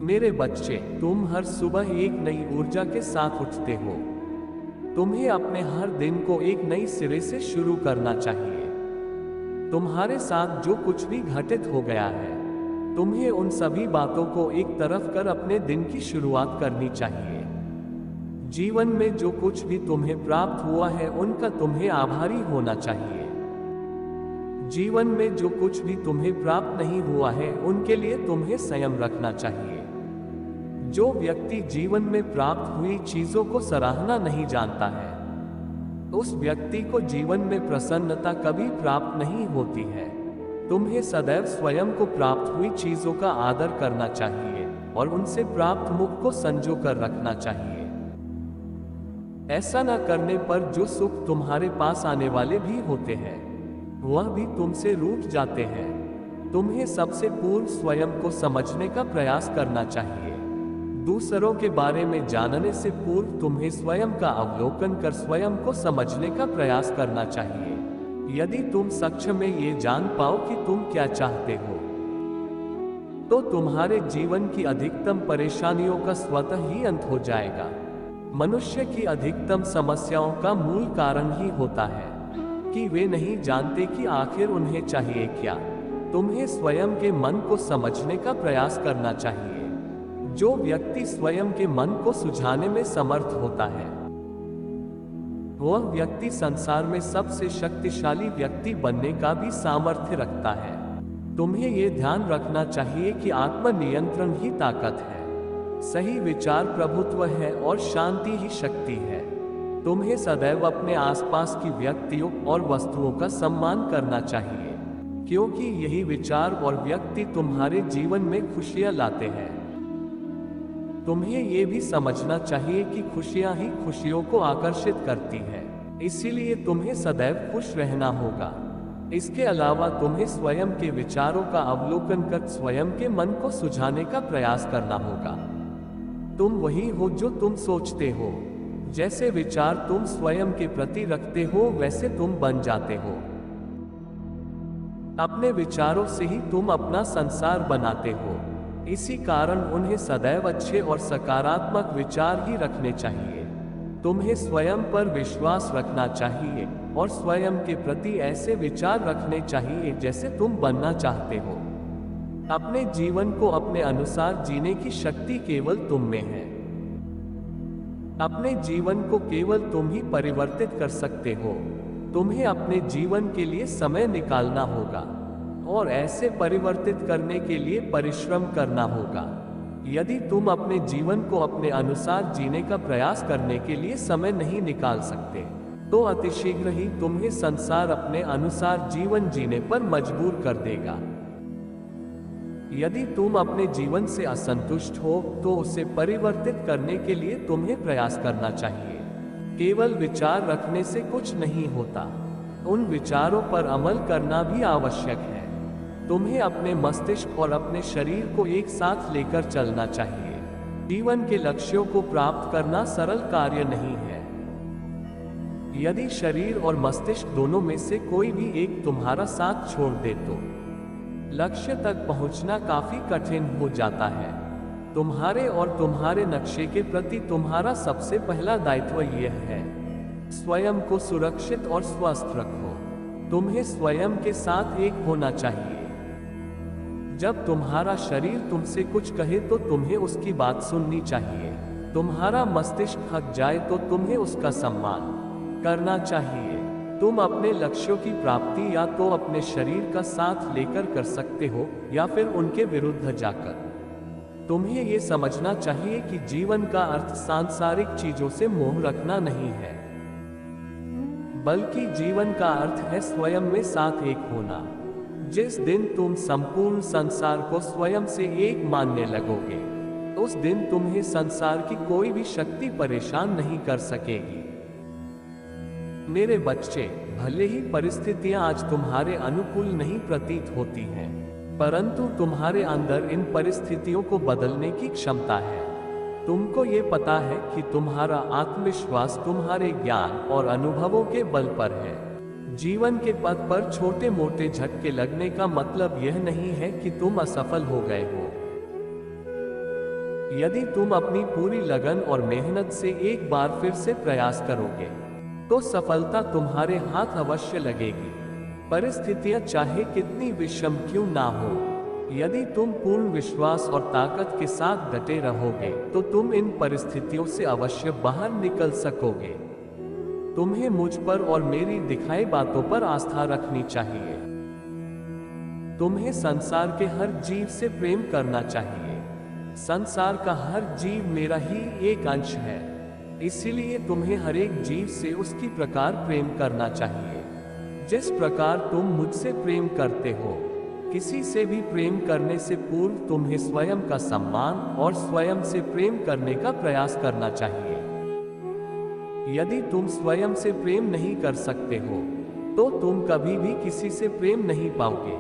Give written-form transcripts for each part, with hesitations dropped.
मेरे बच्चे, तुम हर सुबह एक नई ऊर्जा के साथ उठते हो। तुम्हें अपने हर दिन को एक नई सिरे से शुरू करना चाहिए। तुम्हारे साथ जो कुछ भी घटित हो गया है, तुम्हें उन सभी बातों को एक तरफ कर अपने दिन की शुरुआत करनी चाहिए। जीवन में जो कुछ भी तुम्हें प्राप्त हुआ है, उनका तुम्हें आभारी होना चाहिए। जीवन में जो कुछ भी तुम्हें प्राप्त नहीं हुआ है, उनके लिए तुम्हें संयम रखना चाहिए। जो व्यक्ति जीवन में प्राप्त हुई चीजों को सराहना नहीं जानता है, उस व्यक्ति को जीवन में प्रसन्नता कभी प्राप्त नहीं होती है। तुम्हें सदैव स्वयं को प्राप्त हुई चीजों का आदर करना चाहिए और उनसे प्राप्त मुख को संजो कर रखना चाहिए। ऐसा न करने पर जो सुख तुम्हारे पास आने वाले भी होते हैं, वह भी तुमसे रूठ जाते हैं। तुम्हें सबसे पूर्व स्वयं को समझने का प्रयास करना चाहिए। दूसरों के बारे में जानने से पूर्व तुम्हें स्वयं का अवलोकन कर स्वयं को समझने का प्रयास करना चाहिए। यदि तुम सक्षम में ये जान पाओ कि तुम क्या चाहते हो, तो तुम्हारे जीवन की अधिकतम परेशानियों का स्वतः ही अंत हो जाएगा। मनुष्य की अधिकतम समस्याओं का मूल कारण ही होता है कि वे नहीं जानते कि आखिर उन्हें चाहिए क्या। तुम्हें स्वयं के मन को समझने का प्रयास करना चाहिए। जो व्यक्ति स्वयं के मन को सुझाने में समर्थ होता है, वह व्यक्ति संसार में सबसे शक्तिशाली व्यक्ति बनने का भी सामर्थ्य रखता है। तुम्हें यह ध्यान रखना चाहिए कि आत्मनियंत्रण ही ताकत है, सही विचार प्रभुत्व है और शांति ही शक्ति है। तुम्हें सदैव अपने आसपास की व्यक्तियों और वस्तुओं का सम्मान करना चाहिए, क्योंकि यही विचार और व्यक्ति तुम्हारे जीवन में खुशियां लाते हैं। तुम्हें यह भी समझना चाहिए कि खुशियां ही खुशियों को आकर्षित करती है, इसीलिए तुम्हें सदैव खुश रहना होगा। इसके अलावा तुम्हें स्वयं के विचारों का अवलोकन कर स्वयं के मन को सुझाने का प्रयास करना होगा। तुम वही हो जो तुम सोचते हो। जैसे विचार तुम स्वयं के प्रति रखते हो, वैसे तुम बन जाते हो। अपने विचारों से ही तुम अपना संसार बनाते हो। इसी कारण उन्हें सदैव अच्छे और सकारात्मक विचार ही रखने चाहिए। तुम्हें स्वयं पर विश्वास रखना चाहिए और स्वयं के प्रति ऐसे विचार रखने चाहिए जैसे तुम बनना चाहते हो। अपने जीवन को अपने अनुसार जीने की शक्ति केवल तुम में है। अपने जीवन को केवल तुम ही परिवर्तित कर सकते हो। तुम्हें अपने जीवन के लिए समय निकालना होगा और ऐसे परिवर्तित करने के लिए परिश्रम करना होगा। यदि तुम अपने जीवन को अपने अनुसार जीने का प्रयास करने के लिए समय नहीं निकाल सकते, तो अतिशीघ्र ही तुम्हें संसार अपने अनुसार जीवन जीने पर मजबूर कर देगा। यदि तुम अपने जीवन से असंतुष्ट हो, तो उसे परिवर्तित करने के लिए तुम्हें प्रयास करना चाहिए। केवल विचार रखने से कुछ नहीं होता, उन विचारों पर अमल करना भी आवश्यक है। तुम्हें अपने मस्तिष्क और अपने शरीर को एक साथ लेकर चलना चाहिए। जीवन के लक्ष्यों को प्राप्त करना सरल कार्य नहीं है। यदि शरीर और मस्तिष्क दोनों में से कोई भी एक तुम्हारा साथ छोड़ दे, तो लक्ष्य तक पहुंचना काफी कठिन हो जाता है। तुम्हारे और तुम्हारे नक्शे के प्रति तुम्हारा सबसे पहला दायित्व यह है, स्वयं को सुरक्षित और स्वस्थ रखो। तुम्हें स्वयं के साथ एक होना चाहिए। जब तुम्हारा शरीर तुमसे कुछ कहे, तो तुम्हें उसकी बात सुननी चाहिए। तुम्हारा मस्तिष्क थक जाए, तो तुम्हें उसका सम्मान करना चाहिए। तुम अपने लक्ष्यों की प्राप्ति या तो अपने शरीर का साथ लेकर कर सकते हो, या फिर उनके विरुद्ध जाकर। तुम्हें यह समझना चाहिए कि जीवन का अर्थ सांसारिक चीजों से मोह रखना नहीं है, बल्कि जीवन का अर्थ है स्वयं में साथ एक होना। जिस दिन तुम संपूर्ण संसार को स्वयं से एक मानने लगोगे, उस दिन तुम्हें संसार की कोई भी शक्ति परेशान नहीं कर सकेगी। मेरे बच्चे, भले ही परिस्थितियां आज तुम्हारे अनुकूल नहीं प्रतीत होती हैं, परंतु तुम्हारे अंदर इन परिस्थितियों को बदलने की क्षमता है। तुमको ये पता है कि तुम्हारा आत्मविश्वास तुम्हारे ज्ञान और अनुभवों के बल पर है। जीवन के पथ पर छोटे मोटे झटके लगने का मतलब यह नहीं है कि तुम असफल हो गए हो। यदि तुम अपनी पूरी लगन और मेहनत से एक बार फिर से प्रयास करोगे, तो सफलता तुम्हारे हाथ अवश्य लगेगी। परिस्थितियां चाहे कितनी विषम क्यों ना हो, यदि तुम पूर्ण विश्वास और ताकत के साथ डटे रहोगे, तो तुम इन परिस्थितियों से अवश्य बाहर निकल सकोगे। तुम्हें मुझ पर और मेरी दिखाई बातों पर आस्था रखनी चाहिए। तुम्हें संसार के हर जीव से प्रेम करना चाहिए। संसार का हर जीव मेरा ही एक अंश है, इसीलिए तुम्हें हर एक जीव से उसकी प्रकार प्रेम करना चाहिए जिस प्रकार तुम मुझसे प्रेम करते हो। किसी से भी प्रेम करने से पूर्व तुम्हें स्वयं का सम्मान और स्वयं से प्रेम करने का प्रयास करना चाहिए। यदि तुम स्वयं से प्रेम नहीं कर सकते हो, तो तुम कभी भी किसी से प्रेम नहीं पाओगे।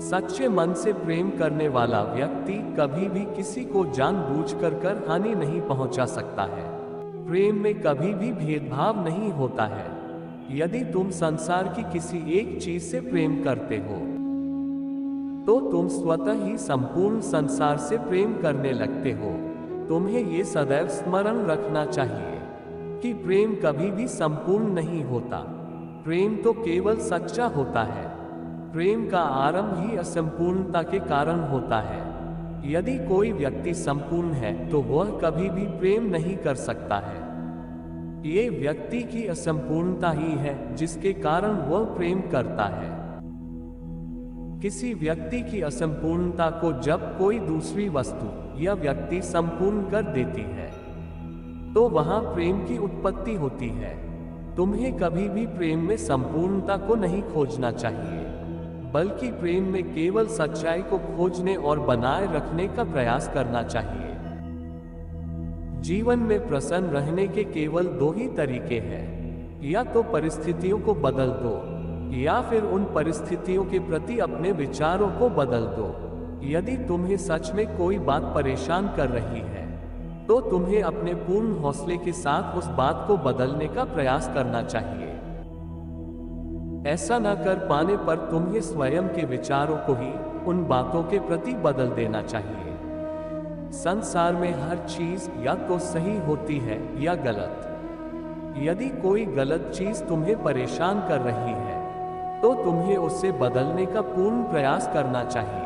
सच्चे मन से प्रेम करने वाला व्यक्ति कभी भी किसी को जानबूझकर हानि नहीं पहुंचा सकता है। प्रेम में कभी भी भेदभाव नहीं होता है। यदि तुम संसार की किसी एक चीज से प्रेम करते हो, तो तुम स्वतः ही संपूर्ण संसार से प्रेम करने लगते हो। तुम्हें ये सदैव स्मरण रखना चाहिए कि प्रेम कभी भी संपूर्ण नहीं होता। प्रेम तो केवल सच्चा होता है। प्रेम का आरंभ ही असंपूर्णता के कारण होता है। यदि कोई व्यक्ति संपूर्ण है, तो वह कभी भी प्रेम नहीं कर सकता है। ये व्यक्ति की असंपूर्णता ही है जिसके कारण वह प्रेम करता है। किसी व्यक्ति की असंपूर्णता को जब कोई दूसरी वस्तु या व्यक्ति संपूर्ण कर देती है, तो वहां प्रेम की उत्पत्ति होती है। तुम्हें कभी भी प्रेम में संपूर्णता को नहीं खोजना चाहिए, बल्कि प्रेम में केवल सच्चाई को खोजने और बनाए रखने का प्रयास करना चाहिए। जीवन में प्रसन्न रहने के केवल दो ही तरीके हैं, या तो परिस्थितियों को बदल दो, या फिर उन परिस्थितियों के प्रति अपने विचारों को बदल दो। यदि तुम्हें सच में कोई बात परेशान कर रही है, तो तुम्हें अपने पूर्ण हौसले के साथ उस बात को बदलने का प्रयास करना चाहिए। ऐसा न कर पाने पर तुम्हें स्वयं के विचारों को ही उन बातों के प्रति बदल देना चाहिए। संसार में हर चीज या तो सही होती है या गलत। यदि कोई गलत चीज तुम्हें परेशान कर रही है, तो तुम्हें उसे बदलने का पूर्ण प्रयास करना चाहिए।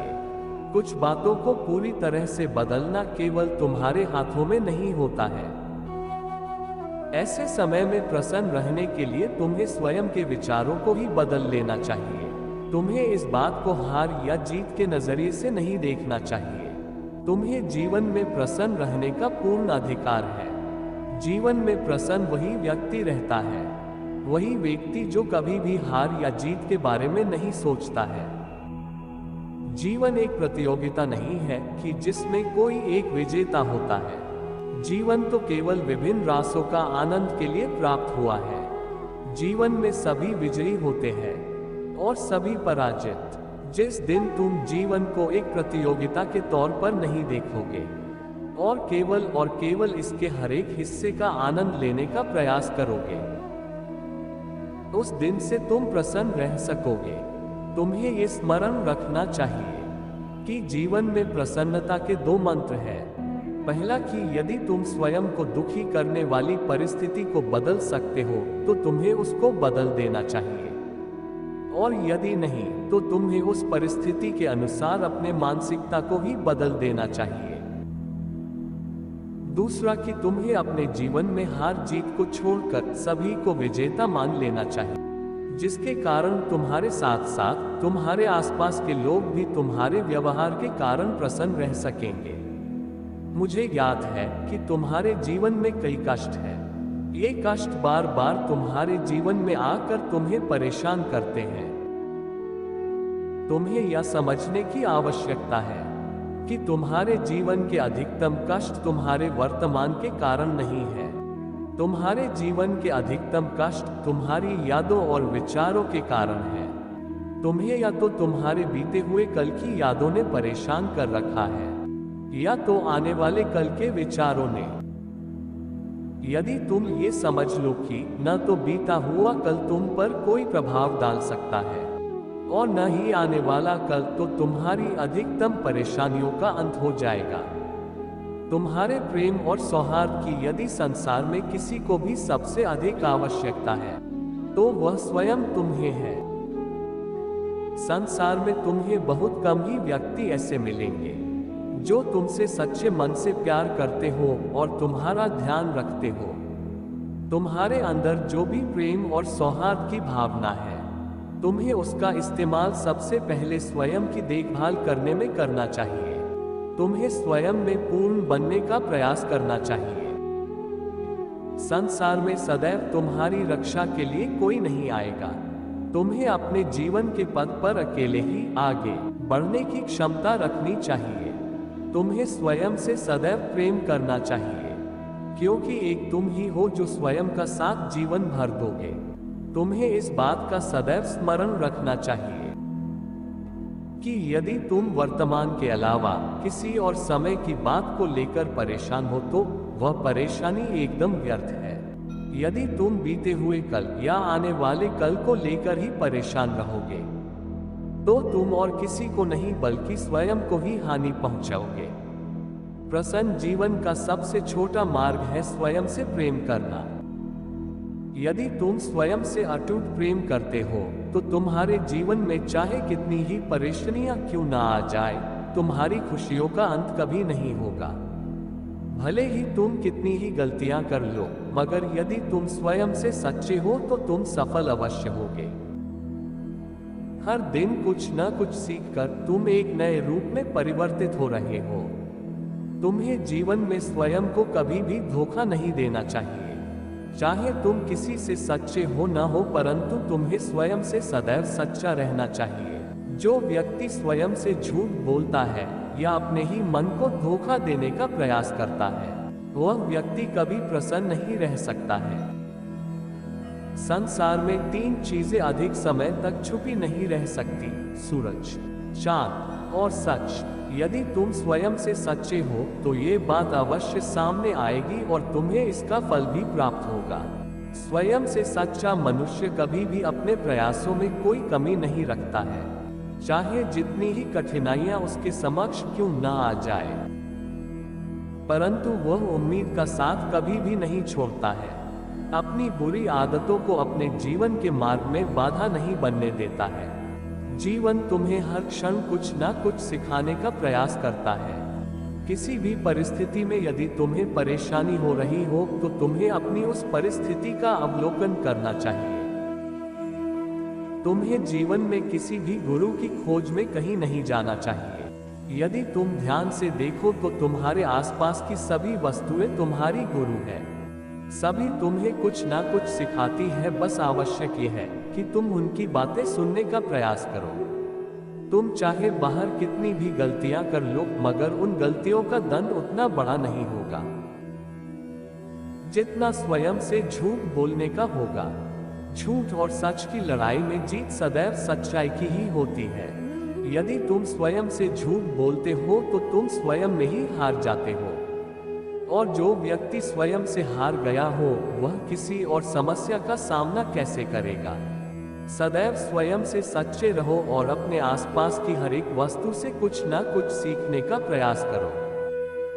कुछ बातों को पूरी तरह से बदलना केवल तुम्हारे हाथों में नहीं होता है। ऐसे समय में प्रसन्न रहने के लिए तुम्हें स्वयं के विचारों को ही बदल लेना चाहिए। तुम्हें इस बात को हार या जीत के नजरिए से नहीं देखना चाहिए। तुम्हें जीवन में प्रसन्न रहने का पूर्ण अधिकार है। जीवन में प्रसन्न वही व्यक्ति रहता है, वही व्यक्ति जो कभी भी हार या जीत के बारे में नहीं सोचता है। जीवन एक प्रतियोगिता नहीं है कि जिसमें कोई एक विजेता होता है। जीवन तो केवल विभिन्न रासों का आनंद के लिए प्राप्त हुआ है। जीवन में सभी विजयी होते हैं और सभी पराजित। जिस दिन तुम जीवन को एक प्रतियोगिता के तौर पर नहीं देखोगे और केवल इसके हर एक हिस्से का आनंद लेने का प्रयास करोगे, उस दिन से तुम प्रसन्न रह सकोगे। तुम्हें ये स्मरण रखना चाहिए कि जीवन में प्रसन्नता के दो मंत्र हैं। पहला कि यदि तुम स्वयं को दुखी करने वाली परिस्थिति को बदल सकते हो, तो तुम्हें उसको बदल देना चाहिए, और यदि नहीं, तो तुम्हें उस परिस्थिति के अनुसार अपने मानसिकता को ही बदल देना चाहिए। दूसरा कि तुम्हें अपने जीवन में हार जीत को छोड़कर सभी को विजेता मान लेना चाहिए, जिसके कारण तुम्हारे साथ साथ तुम्हारे आसपास के लोग भी तुम्हारे व्यवहार के कारण प्रसन्न रह सकेंगे। मुझे याद है कि तुम्हारे जीवन में कई कष्ट हैं। ये कष्ट बार बार तुम्हारे जीवन में आकर तुम्हें परेशान करते हैं। तुम्हें यह समझने की आवश्यकता है कि तुम्हारे जीवन के अधिकतम कष्ट तुम्हारे वर्तमान के कारण नहीं है। तुम्हारे जीवन के अधिकतम कष्ट तुम्हारी यादों और विचारों के कारण है। तुम्हें या तो तुम्हारे बीते हुए कल की यादों ने परेशान कर रखा है, या तो आने वाले कल के विचारों ने। यदि तुम ये समझ लो कि न तो बीता हुआ कल तुम पर कोई प्रभाव डाल सकता है और न ही आने वाला कल, तो तुम्हारी अधिकतम परेशानियों का अंत हो जाएगा। तुम्हारे प्रेम और सौहार्द की यदि संसार में किसी को भी सबसे अधिक आवश्यकता है तो वह स्वयं तुम्हें है। संसार में तुम्हें बहुत कम ही व्यक्ति ऐसे मिलेंगे जो तुमसे सच्चे मन से प्यार करते हो और तुम्हारा ध्यान रखते हो। तुम्हारे अंदर जो भी प्रेम और सौहार्द की भावना है, तुम्हें उसका इस्तेमाल सबसे पहले स्वयं की देखभाल करने में करना चाहिए। तुम्हें स्वयं में पूर्ण बनने का प्रयास करना चाहिए। संसार में सदैव तुम्हारी रक्षा के लिए कोई नहीं आएगा। तुम्हें अपने जीवन के पथ पर अकेले ही आगे बढ़ने की क्षमता रखनी चाहिए। तुम्हें स्वयं से सदैव प्रेम करना चाहिए, क्योंकि एक तुम ही हो जो स्वयं का साथ जीवन भर दोगे। तुम्हें इस बात का सदैव स्मरण रखना चाहिए कि यदि तुम वर्तमान के अलावा किसी और समय की बात को लेकर परेशान हो तो वह परेशानी एकदम व्यर्थ है। यदि तुम बीते हुए कल या आने वाले कल को लेकर ही परेशान रहोगे तो तुम और किसी को नहीं बल्कि स्वयं को ही हानि पहुंचाओगे। प्रसन्न जीवन का सबसे छोटा मार्ग है स्वयं से प्रेम करना। यदि तुम स्वयं से अटूट प्रेम करते हो तो तुम्हारे जीवन में चाहे कितनी ही परेशानियां क्यों ना आ जाए, तुम्हारी खुशियों का अंत कभी नहीं होगा। भले ही तुम कितनी ही गलतियां कर लो, मगर यदि तुम स्वयं से सच्चे हो तो तुम सफल अवश्य होगे। हर दिन कुछ न कुछ सीखकर तुम एक नए रूप में परिवर्तित हो रहे हो। तुम्हें जीवन में स्वयं को कभी भी धोखा नहीं देना चाहिए। चाहे तुम किसी से सच्चे हो ना हो, परंतु तुम्हें स्वयं से सदैव सच्चा रहना चाहिए। जो व्यक्ति स्वयं से झूठ बोलता है या अपने ही मन को धोखा देने का प्रयास करता है, वह व्यक्ति कभी प्रसन्न नहीं रह सकता है। संसार में तीन चीजें अधिक समय तक छुपी नहीं रह सकती: सूरज, चांद और सच। यदि तुम स्वयं से सच्चे हो तो ये बात अवश्य सामने आएगी और तुम्हें इसका फल भी प्राप्त होगा। स्वयं से सच्चा मनुष्य कभी भी अपने प्रयासों में कोई कमी नहीं रखता है, चाहे जितनी ही कठिनाइयां उसके समक्ष क्यों ना आ जाए, परंतु वह उम्मीद का साथ कभी भी नहीं छोड़ता है। अपनी बुरी आदतों को अपने जीवन के मार्ग में बाधा नहीं बनने देता है। जीवन तुम्हें हर क्षण कुछ ना कुछ सिखाने का प्रयास करता है। किसी भी परिस्थिति में यदि तुम्हें परेशानी हो रही हो तो तुम्हें अपनी उस परिस्थिति का अवलोकन करना चाहिए। तुम्हें जीवन में किसी भी गुरु की खोज में कहीं नहीं जाना चाहिए। यदि तुम ध्यान से देखो तो तुम्हारे आसपास की सभी वस्तुएं तुम्हारी गुरु है। सभी तुम्हें कुछ ना कुछ सिखाती है, बस आवश्यक ये है कि तुम उनकी बातें सुनने का प्रयास करो। तुम चाहे बाहर कितनी भी गलतियां कर लो, मगर उन गलतियों का दंड उतना बड़ा नहीं होगा जितना स्वयं से झूठ बोलने का होगा। झूठ और सच की लड़ाई में जीत सदैव सच्चाई की ही होती है। यदि तुम स्वयं से झूठ बोलते हो तो तुम स्वयं में ही हार जाते हो, और जो व्यक्ति स्वयं से हार गया हो वह किसी और समस्या का सामना कैसे करेगा। सदैव स्वयं से सच्चे रहो और अपने आसपास की हर एक वस्तु से कुछ ना कुछ सीखने का प्रयास करो।